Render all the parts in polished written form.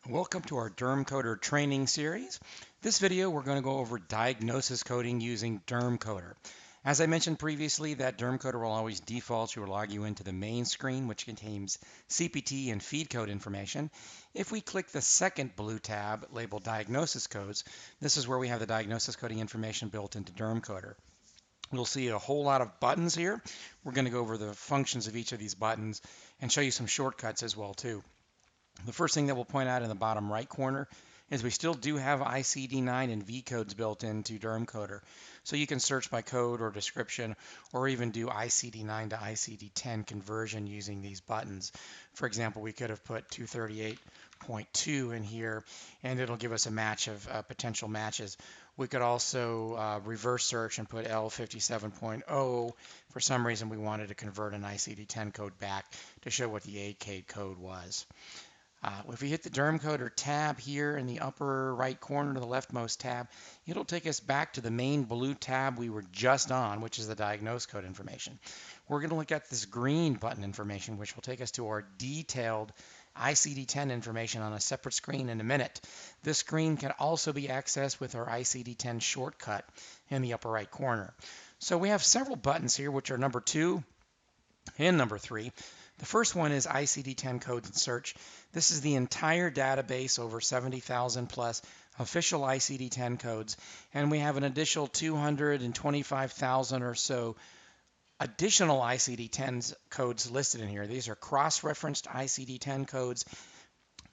Welcome to our DermCoder training series. This video we're going to go over diagnosis coding using DermCoder. As I mentioned previously, that DermCoder will always default to log you into the main screen, which contains CPT and feed code information. If we click the second blue tab labeled Diagnosis Codes, this is where we have the diagnosis coding information built into DermCoder. You'll see a whole lot of buttons here. We're going to go over the functions of each of these buttons and show you some shortcuts as well too. The first thing that we'll point out in the bottom right corner is we still do have Icd-9 and V Codes built into DermCoder. So you can search by code or description or even do Icd-9 to Icd-10 conversion using these buttons. For example, we could have put 238.2 in here and it'll give us a match of potential matches. We could also reverse search and put L57.0. For some reason we wanted to convert an Icd-10 code back to show what the ACADE code was. If we hit the DermCoder tab here in the upper right corner to the leftmost tab, it'll take us back to the main blue tab we were just on, which is the diagnose code information. We're going to look at this green button information, which will take us to our detailed Icd-10 information on a separate screen in a minute. This screen can also be accessed with our Icd-10 shortcut in the upper right corner. So we have several buttons here, which are number 2 and number 3. The first one is Icd-10 codes and search. This is the entire database, over 70,000 plus official Icd-10 codes, and we have an additional 225,000 or so additional Icd-10 codes listed in here. These are cross-referenced Icd-10 codes.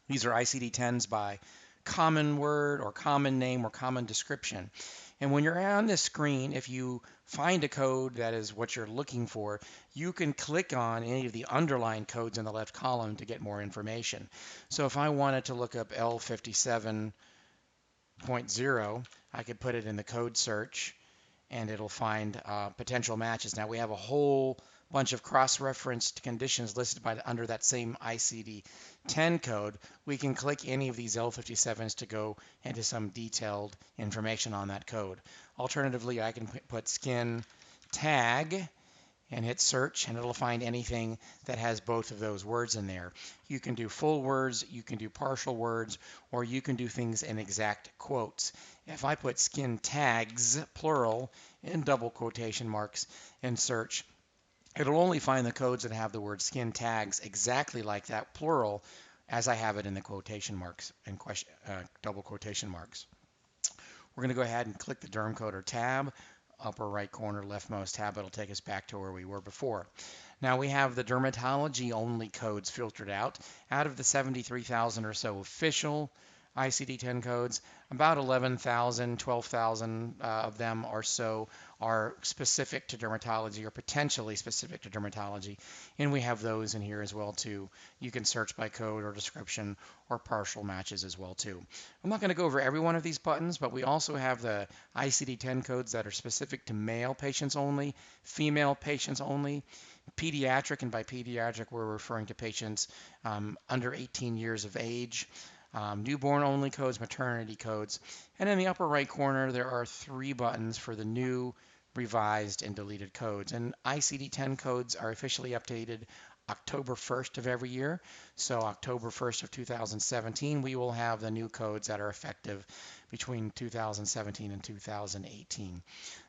These are Icd-10s by common word or common name or common description. And when you're on this screen, if you find a code that is what you're looking for, you can click on any of the underlined codes in the left column to get more information. So if I wanted to look up L57.0, I could put it in the code search and it'll find potential matches. Now we have a whole bunch of cross-referenced conditions listed under that same Icd-10 code. We can click any of these L57s to go into some detailed information on that code. Alternatively, I can put skin tag and hit search, and it'll find anything that has both of those words in there. You can do full words, you can do partial words, or you can do things in exact quotes. If I put skin tags, plural, in double quotation marks in search, it'll only find the codes that have the word skin tags exactly like that, plural, as I have it in the quotation marks and double quotation marks. We're going to go ahead and click the DermCoder tab, upper right corner, leftmost tab. It'll take us back to where we were before. Now we have the dermatology only codes filtered out. Out of the 73,000 or so official Icd-10 codes, about 11,000, 12,000 of them or so are specific to dermatology or potentially specific to dermatology, and we have those in here as well too. You can search by code or description or partial matches as well too. I'm not going to go over every one of these buttons, but we also have the Icd-10 codes that are specific to male patients only, female patients only, pediatric, and by pediatric we're referring to patients under 18 years of age. Newborn only codes, maternity codes, and in the upper right corner there are 3 buttons for the new, revised, and deleted codes. And Icd-10 codes are officially updated October 1st of every year. So October 1st of 2017 we will have the new codes that are effective between 2017 and 2018.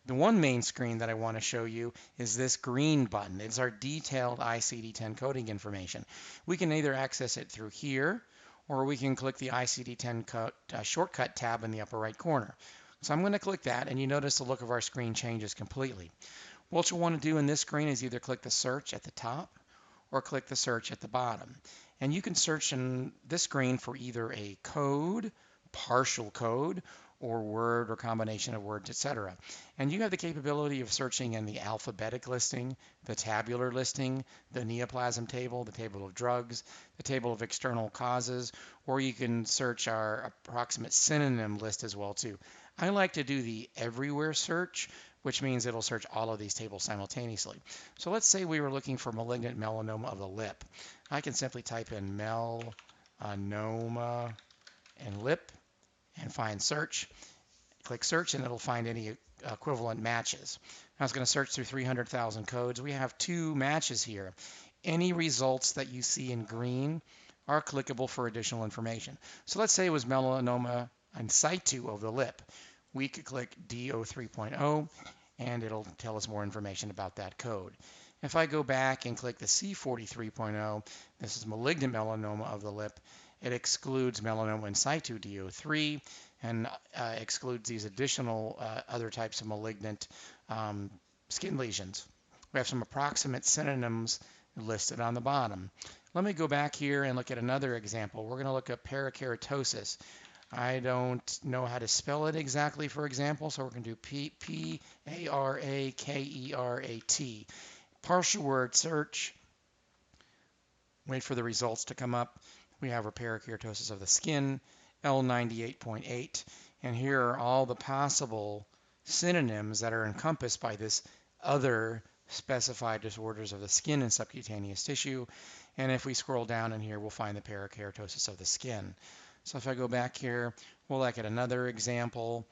The one main screen that I want to show you is this green button. It's our detailed Icd-10 coding information. We can either access it through here, or we can click the Icd-10 shortcut tab in the upper right corner. So I'm going to click that, and you notice the look of our screen changes completely. What you'll want to do in this screen is either click the search at the top or click the search at the bottom. And you can search in this screen for either a code, partial code, or word or combination of words, etc. And you have the capability of searching in the alphabetic listing, the tabular listing, the neoplasm table, the table of drugs, the table of external causes, or you can search our approximate synonym list as well too. I like to do the everywhere search, which means it'll search all of these tables simultaneously. So let's say we were looking for malignant melanoma of the lip. I can simply type in melanoma and lip and find search. Click search and it'll find any equivalent matches. I was going to search through 300,000 codes. We have 2 matches here. Any results that you see in green are clickable for additional information. So let's say it was melanoma in situ of the lip. We could click D03.0 and it'll tell us more information about that code. If I go back and click the C43.0, this is malignant melanoma of the lip. It excludes melanoma in situ D03 and excludes these additional other types of malignant skin lesions. We have some approximate synonyms listed on the bottom. Let me go back here and look at another example. We're going to look at parakeratosis. I don't know how to spell it exactly, for example, so we're going to do P-A-R-A-K-E-R-A-T. Partial word search. Wait for the results to come up. We have our parakeratosis of the skin, L98.8, and here are all the possible synonyms that are encompassed by this other specified disorders of the skin and subcutaneous tissue. And if we scroll down in here, we'll find the parakeratosis of the skin. So if I go back here, we'll look at another example.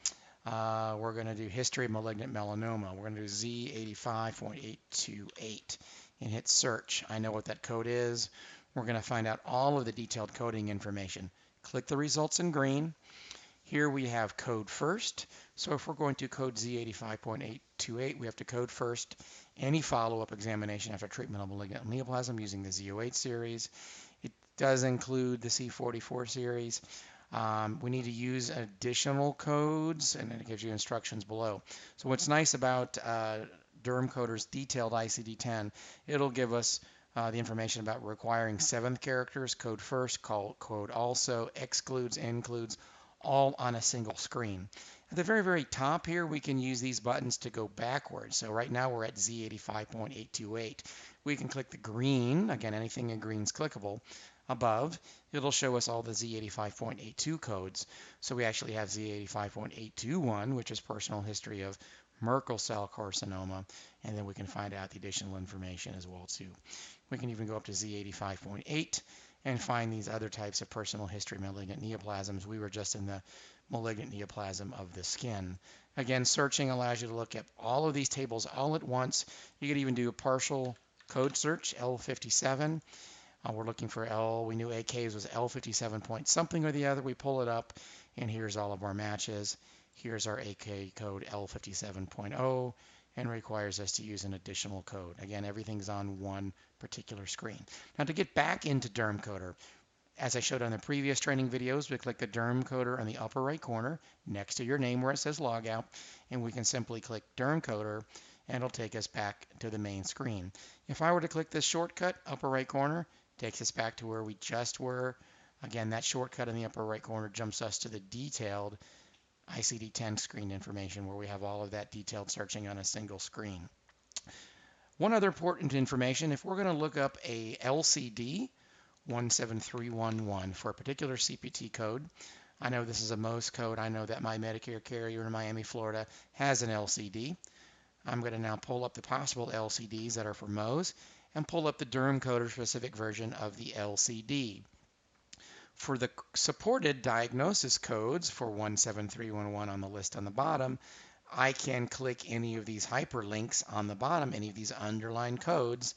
We're going to do history of malignant melanoma. We're going to do Z85.828 and hit search. I know what that code is. We're going to find out all of the detailed coding information. Click the results in green. Here we have code first. So if we're going to code Z85.828, we have to code first any follow-up examination after treatment of malignant neoplasm using the Z08 series. It does include the C44 series. We need to use additional codes, and it gives you instructions below. So what's nice about DermCoder's detailed ICD-10, it'll give us the information about requiring 7th characters, code first, code also, excludes, includes, all on a single screen. At the very, very top here, we can use these buttons to go backwards. So right now we're at Z85.828. We can click the green, again, anything in green is clickable. Above, it'll show us all the Z85.82 codes. So we actually have Z85.821, which is personal history of Merkel cell carcinoma, and then we can find out the additional information as well too. We can even go up to Z85.8 and find these other types of personal history malignant neoplasms. We were just in the malignant neoplasm of the skin. Again, searching allows you to look at all of these tables all at once. You could even do a partial code search, L57. We're looking for L, we knew AKs was L57 point something or the other. We pull it up, and here's all of our matches. Here's our AK code L57.0, and requires us to use an additional code. Again, everything's on one particular screen. Now to get back into DermCoder, as I showed on the previous training videos, we click the DermCoder in the upper right corner next to your name where it says logout, and we can simply click DermCoder, and it'll take us back to the main screen. If I were to click this shortcut, upper right corner, takes us back to where we just were. Again, that shortcut in the upper right corner jumps us to the detailed ICD-10 screen information where we have all of that detailed searching on a single screen. One other important information, if we're going to look up a LCD 17311 for a particular CPT code, I know this is a Mohs code. I know that my Medicare carrier in Miami, Florida has an LCD. I'm going to now pull up the possible LCDs that are for Mohs and pull up the DermCoder specific version of the LCD. For the supported diagnosis codes for 17311 on the list on the bottom, I can click any of these hyperlinks on the bottom, any of these underlined codes,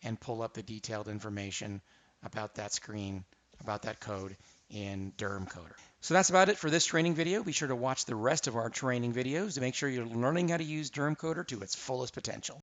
and pull up the detailed information about that screen, about that code in DermCoder. So that's about it for this training video. Be sure to watch the rest of our training videos to make sure you're learning how to use DermCoder to its fullest potential.